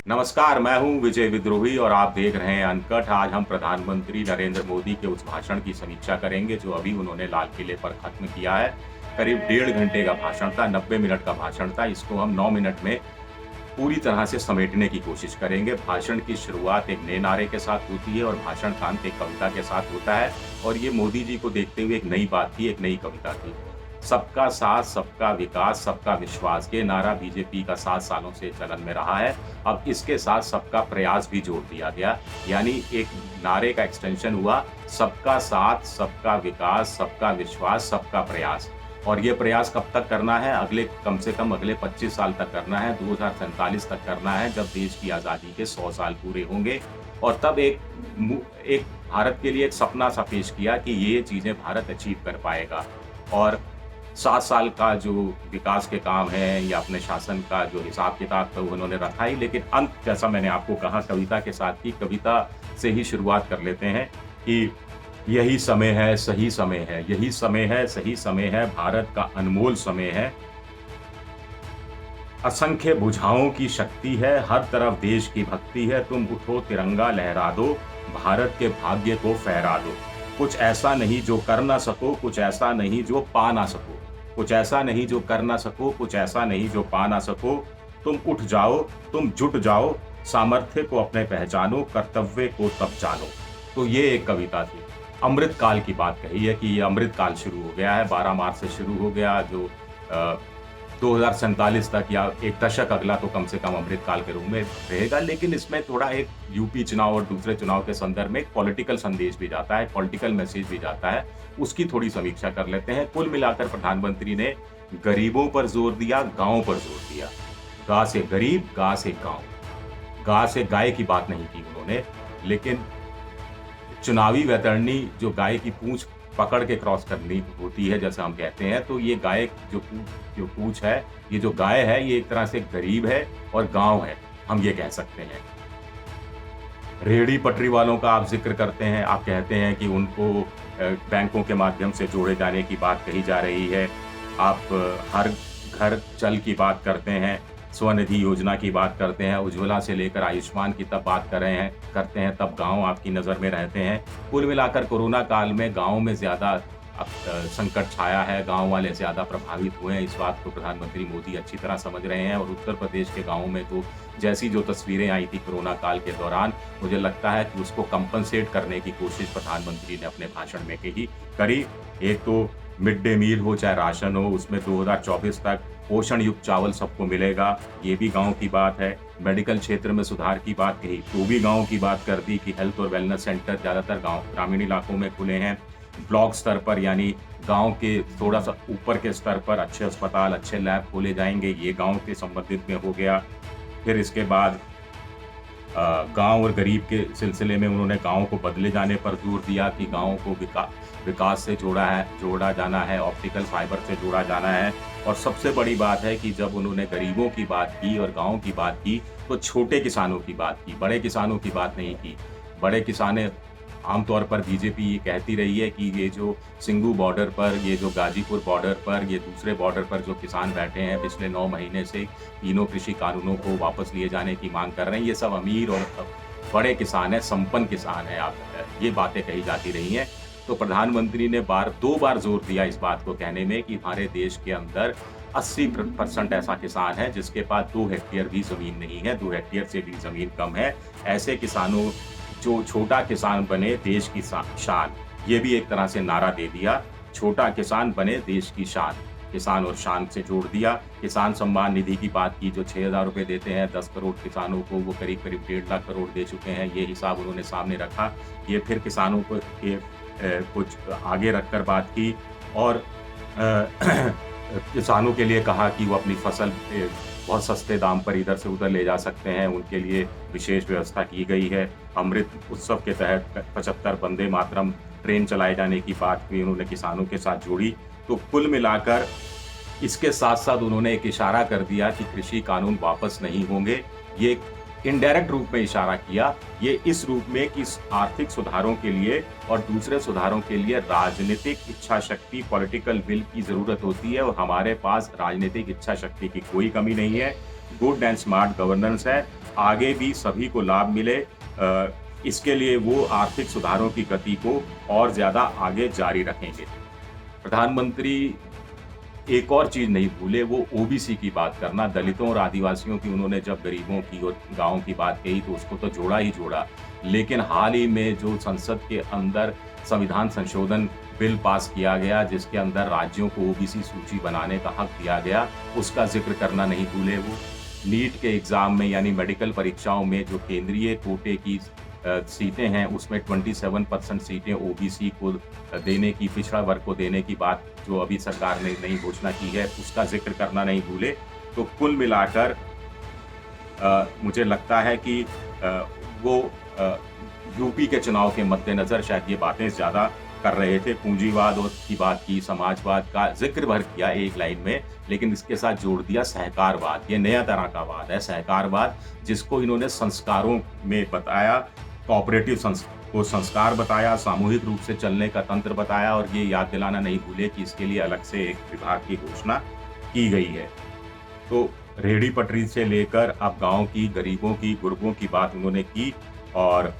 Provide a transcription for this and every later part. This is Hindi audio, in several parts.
नमस्कार, मैं हूं विजय विद्रोही और आप देख रहे हैं अनकट। आज हम प्रधानमंत्री नरेंद्र मोदी के उस भाषण की समीक्षा करेंगे जो अभी उन्होंने लाल किले पर खत्म किया है। करीब 1.5 घंटे का भाषण था, 90 मिनट का भाषण था। इसको हम 9 मिनट में पूरी तरह से समेटने की कोशिश करेंगे। भाषण की शुरुआत एक नए नारे के साथ होती है और भाषण का अंत एक कविता के साथ होता है और ये मोदी जी को देखते हुए एक नई बात थी, एक नई कविता थी। सबका साथ, सबका विकास, सबका विश्वास, ये नारा बीजेपी का 7 सालों से चलन में रहा है। अब इसके साथ सबका प्रयास भी जोड़ दिया गया, यानी एक नारे का एक्सटेंशन हुआ, सबका साथ, सबका विकास, सबका विश्वास, सबका प्रयास। और ये प्रयास कब तक करना है? कम से कम अगले 25 साल तक करना है, 2047 तक करना है, जब देश की आज़ादी के 100 साल पूरे होंगे। और तब एक भारत के लिए एक सपना सा पेश किया कि ये चीज़ें भारत अचीव कर पाएगा। और 7 साल का जो विकास के काम है या अपने शासन का जो हिसाब-किताब था, वो उन्होंने रखा ही, लेकिन अंत जैसा मैंने आपको कहा कविता के साथ की, कविता से ही शुरुआत कर लेते हैं कि यही समय है, सही समय है, यही समय है, सही समय है, भारत का अनमोल समय है। असंख्य भुजाओं की शक्ति है, हर तरफ देश की भक्ति है, तुम उठो तिरंगा लहरा दो, भारत के भाग्य को फहरा दो। कुछ ऐसा नहीं जो कर ना सको, कुछ ऐसा नहीं जो पा ना सको। कुछ ऐसा नहीं जो कर ना सको, कुछ ऐसा नहीं जो पा ना सको। तुम उठ जाओ, तुम जुट जाओ, सामर्थ्य को अपने पहचानो, कर्तव्य को तब जानो। तो ये एक कविता थी। अमृत काल की बात कही है कि ये अमृत काल शुरू हो गया है, 12 मार्च से शुरू हो गया, जो 2047 तक या एक दशक अगला तो कम से कम अमृत काल के रूप में रहेगा। लेकिन इसमें थोड़ा एक यूपी चुनाव और दूसरे चुनाव के संदर्भ में एक पॉलिटिकल संदेश भी जाता है, पॉलिटिकल मैसेज भी जाता है, उसकी थोड़ी समीक्षा कर लेते हैं। कुल मिलाकर प्रधानमंत्री ने गरीबों पर जोर दिया, गाँव पर जोर दिया। गा से गरीब, गा से गाँव। गा से गाय की बात नहीं की उन्होंने, लेकिन चुनावी वैतरणी जो गाय की पूंछ पकड़ के क्रॉस करनी होती है, जैसे हम कहते हैं, तो ये गाय जो पूंछ है, ये जो गाय है, ये एक तरह से गरीब है और गाँव है, हम ये कह सकते हैं। रेहड़ी पटरी वालों का आप ज़िक्र करते हैं, आप कहते हैं कि उनको बैंकों के माध्यम से जोड़े जाने की बात कही जा रही है। आप हर घर जल की बात करते हैं, स्वनिधि योजना की बात करते हैं, उज्ज्वला से लेकर आयुष्मान की तब बात करते हैं, तब गाँव आपकी नज़र में रहते हैं। कुल मिलाकर कोरोना काल में गाँव में ज़्यादा संकट छाया है, गाँव वाले ज़्यादा प्रभावित हुए हैं, इस बात को प्रधानमंत्री मोदी अच्छी तरह समझ रहे हैं। और उत्तर प्रदेश के गाँवों में तो जैसी जो तस्वीरें आई थी कोरोना काल के दौरान, मुझे लगता है कि उसको कंपनसेट करने की कोशिश प्रधानमंत्री ने अपने भाषण में करी। एक तो मिड डे मील हो चाहे राशन हो, उसमें 2024 तक पोषण युक्त चावल सबको मिलेगा, ये भी गाँव की बात है। मेडिकल क्षेत्र में सुधार की बात कही, तो भी गाँव की बात कर दी कि हेल्थ और वेलनेस सेंटर ज़्यादातर ग्रामीण इलाकों में खुले हैं। ब्लॉक स्तर पर, यानी गाँव के थोड़ा सा ऊपर के स्तर पर अच्छे अस्पताल, अच्छे लैब खोले जाएंगे, ये गाँव के संबंधित में हो गया। फिर इसके बाद गाँव और गरीब के सिलसिले में उन्होंने गाँव को बदले जाने पर जोर दिया कि गाँव को विकास से जोड़ा जाना है, ऑप्टिकल फाइबर से जोड़ा जाना है। और सबसे बड़ी बात है कि जब उन्होंने गरीबों की बात की और गाँव की बात की, तो छोटे किसानों की बात की, बड़े किसानों की बात नहीं की। बड़े किसाने आमतौर पर बीजेपी ये कहती रही है कि ये जो सिंघू बॉर्डर पर, ये जो गाजीपुर बॉर्डर पर, ये दूसरे बॉर्डर पर जो किसान बैठे हैं पिछले 9 महीने से, तीनों कृषि कानूनों को वापस लिए जाने की मांग कर रहे हैं, ये सब अमीर और बड़े किसान हैं, संपन्न किसान हैं, ये बातें कही जाती रही हैं। तो प्रधानमंत्री ने 2 बार जोर दिया इस बात को कहने में कि हमारे देश के अंदर 80% ऐसा किसान है जिसके पास 2 हेक्टेयर भी ज़मीन नहीं है, 2 हेक्टेयर से भी ज़मीन कम है। ऐसे किसानों, जो छोटा किसान बने देश की शान, ये भी एक तरह से नारा दे दिया, छोटा किसान बने देश की शान, किसान और शान से जोड़ दिया। किसान सम्मान निधि की बात की, जो 6,000 रुपये देते हैं 10 करोड़ किसानों को, वो करीब 1.5 लाख करोड़ दे चुके हैं, ये हिसाब उन्होंने सामने रखा। ये फिर किसानों को कुछ आगे रखकर बात की और किसानों के लिए कहा कि वो अपनी फसल बहुत सस्ते दाम पर इधर से उधर ले जा सकते हैं, उनके लिए विशेष व्यवस्था की गई है। अमृत उत्सव के तहत 75 वंदे मातरम ट्रेन चलाए जाने की बात भी उन्होंने किसानों के साथ जोड़ी। तो कुल मिलाकर इसके साथ-साथ उन्होंने एक इशारा कर दिया कि कृषि कानून वापस नहीं होंगे। ये इनडायरेक्ट रूप में इशारा किया, ये इस रूप में कि आर्थिक सुधारों के लिए और दूसरे सुधारों के लिए राजनीतिक इच्छा शक्ति, पॉलिटिकल विल की ज़रूरत होती है और हमारे पास राजनीतिक इच्छा शक्ति की कोई कमी नहीं है। गुड एंड स्मार्ट गवर्नेंस है, आगे भी सभी को लाभ मिले। इसके लिए वो आर्थिक सुधारों की गति को और ज़्यादा आगे जारी रखेंगे। प्रधानमंत्री एक और चीज़ नहीं भूले, वो ओबीसी की बात करना, दलितों और आदिवासियों की उन्होंने जब गरीबों की और गाँव की बात कही तो उसको तो जोड़ा ही जोड़ा। लेकिन हाल ही में जो संसद के अंदर संविधान संशोधन बिल पास किया गया, जिसके अंदर राज्यों को ओबीसी सूची बनाने का हक दिया गया, उसका ज़िक्र करना नहीं भूले वो। नीट के एग्ज़ाम में यानी मेडिकल परीक्षाओं में जो केंद्रीय कोटे की सीटें हैं, उसमें 27% सीटें ओबीसी को देने की, पिछड़ा वर्ग को देने की बात जो अभी सरकार ने नई घोषणा की है, उसका ज़िक्र करना नहीं भूले। तो कुल मिलाकर मुझे लगता है कि वो यूपी के चुनाव के मद्देनज़र शायद ये बातें ज़्यादा कर रहे थे। पूंजीवाद और की बात की, समाजवाद का ज़िक्र भर किया एक लाइन में, लेकिन इसके साथ जोड़ दिया सहकारवाद। ये नया तरह का वाद है सहकारवाद, जिसको इन्होंने संस्कारों में बताया, कोऑपरेटिव को संस्कार बताया, सामूहिक रूप से चलने का तंत्र बताया, और ये याद दिलाना नहीं भूले कि इसके लिए अलग से एक विभाग की घोषणा की गई है। तो रेहड़ी पटरी से लेकर अब गाँव की, गरीबों की, गुरबों की बात उन्होंने की, और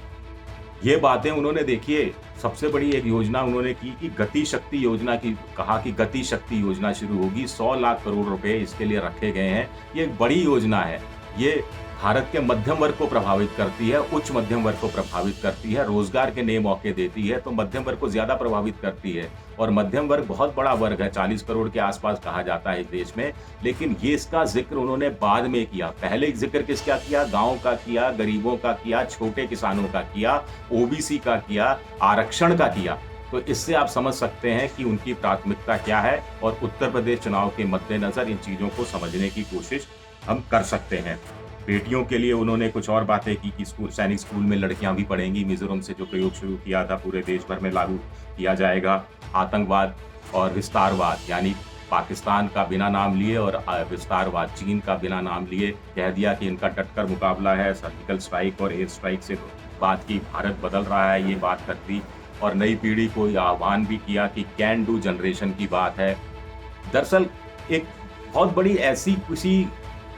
ये बातें उन्होंने देखिए सबसे बड़ी एक योजना उन्होंने की कि गति शक्ति योजना की, कहा कि गति शक्ति योजना शुरू होगी। 100 लाख करोड़ रुपए इसके लिए रखे गए हैं। ये एक बड़ी योजना है। ये भारत के मध्यम वर्ग को प्रभावित करती है, उच्च मध्यम वर्ग को प्रभावित करती है, रोजगार के नए मौके देती है, तो मध्यम वर्ग को ज़्यादा प्रभावित करती है। और मध्यम वर्ग बहुत बड़ा वर्ग है, 40 करोड़ के आसपास कहा जाता है इस देश में। लेकिन ये इसका ज़िक्र उन्होंने बाद में किया। पहले ज़िक्र किसका किया? गाँव का किया, गरीबों का किया, छोटे किसानों का किया, ओबीसी का किया, आरक्षण का किया। तो इससे आप समझ सकते हैं कि उनकी प्राथमिकता क्या है, और उत्तर प्रदेश चुनाव के मद्देनज़र इन चीज़ों को समझने की कोशिश हम कर सकते हैं। बेटियों के लिए उन्होंने कुछ और बातें की कि सैनिक स्कूल में लड़कियां भी पढ़ेंगी। मिजोरम से जो प्रयोग शुरू किया था पूरे देश भर में लागू किया जाएगा। आतंकवाद और विस्तारवाद, यानी पाकिस्तान का बिना नाम लिए और विस्तारवाद चीन का बिना नाम लिए कह दिया कि इनका डटकर मुकाबला है। सर्जिकल स्ट्राइक और एयर स्ट्राइक से बात की, भारत बदल रहा है, ये बात कर दी। और नई पीढ़ी को यह आह्वान भी किया कि कैन डू जनरेशन की बात है। दरअसल एक बहुत बड़ी ऐसी किसी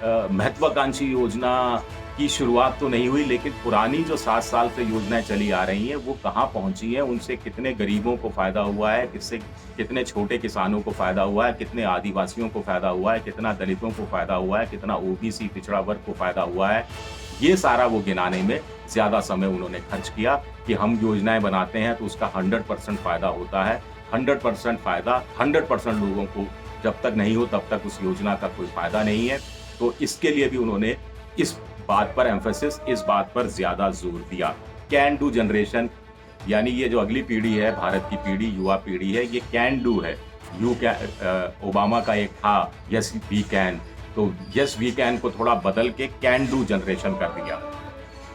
महत्वाकांक्षी योजना की शुरुआत तो नहीं हुई, लेकिन पुरानी जो 7 साल से योजनाएं चली आ रही हैं वो कहाँ पहुंची हैं, उनसे कितने गरीबों को फ़ायदा हुआ है, किससे कितने छोटे किसानों को फ़ायदा हुआ है, कितने आदिवासियों को फ़ायदा हुआ है, कितना दलितों को फ़ायदा हुआ है, कितना ओबीसी पिछड़ा वर्ग को फ़ायदा हुआ है। ये सारा वो गिनाने में ज़्यादा समय उन्होंने खर्च किया कि हम योजनाएं बनाते हैं तो उसका 100% फ़ायदा होता है। 100% फ़ायदा 100% लोगों को जब तक नहीं हो तब तक उस योजना का कोई फ़ायदा नहीं है। तो इसके लिए भी उन्होंने इस बात पर एम्फेसिस, इस बात पर ज़्यादा जोर दिया। कैन डू जनरेशन, यानी ये जो अगली पीढ़ी है, भारत की पीढ़ी, युवा पीढ़ी है, ये कैन डू है। ओबामा का एक था यस वी कैन, तो यस वी कैन को थोड़ा बदल के कैन डू जनरेशन कर दिया।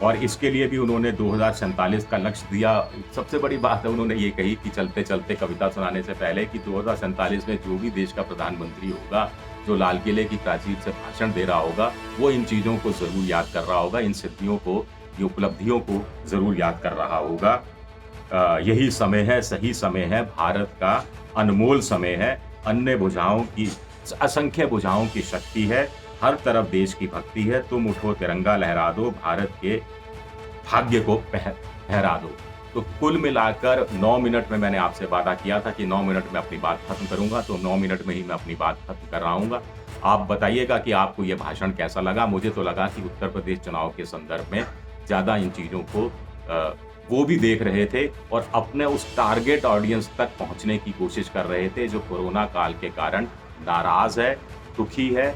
और इसके लिए भी उन्होंने 2047 का लक्ष्य दिया। सबसे बड़ी बात है, उन्होंने ये कही कि चलते चलते कविता सुनाने से पहले कि 2047 में जो भी देश का प्रधानमंत्री होगा, जो लाल किले की प्राचीर से भाषण दे रहा होगा, वो इन चीज़ों को ज़रूर याद कर रहा होगा, इन सिद्धियों को, ये उपलब्धियों को ज़रूर याद कर रहा होगा। यही समय है, सही समय है, भारत का अनमोल समय है। अन्य भुजाओं की, असंख्य भुजाओं की शक्ति है, हर तरफ देश की भक्ति है। तुम उठो तिरंगा लहरा दो, भारत के भाग्य को फहरा दो। तो कुल मिलाकर 9 मिनट में मैंने आपसे वादा किया था कि 9 मिनट में अपनी बात खत्म करूंगा, तो 9 मिनट में ही मैं अपनी बात खत्म कर रहा हूँ। आप बताइएगा कि आपको ये भाषण कैसा लगा। मुझे तो लगा कि उत्तर प्रदेश चुनाव के संदर्भ में ज़्यादा इन चीज़ों को वो भी देख रहे थे और अपने उस टारगेट ऑडियंस तक पहुँचने की कोशिश कर रहे थे, जो कोरोना काल के कारण नाराज़ है, दुखी है,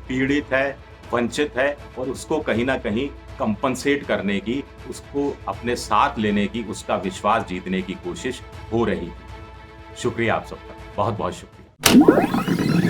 पीड़ित है, वंचित है, और उसको कहीं ना कहीं कंपनसेट करने की, उसको अपने साथ लेने की, उसका विश्वास जीतने की कोशिश हो रही थी। शुक्रिया आप सबका, बहुत बहुत शुक्रिया।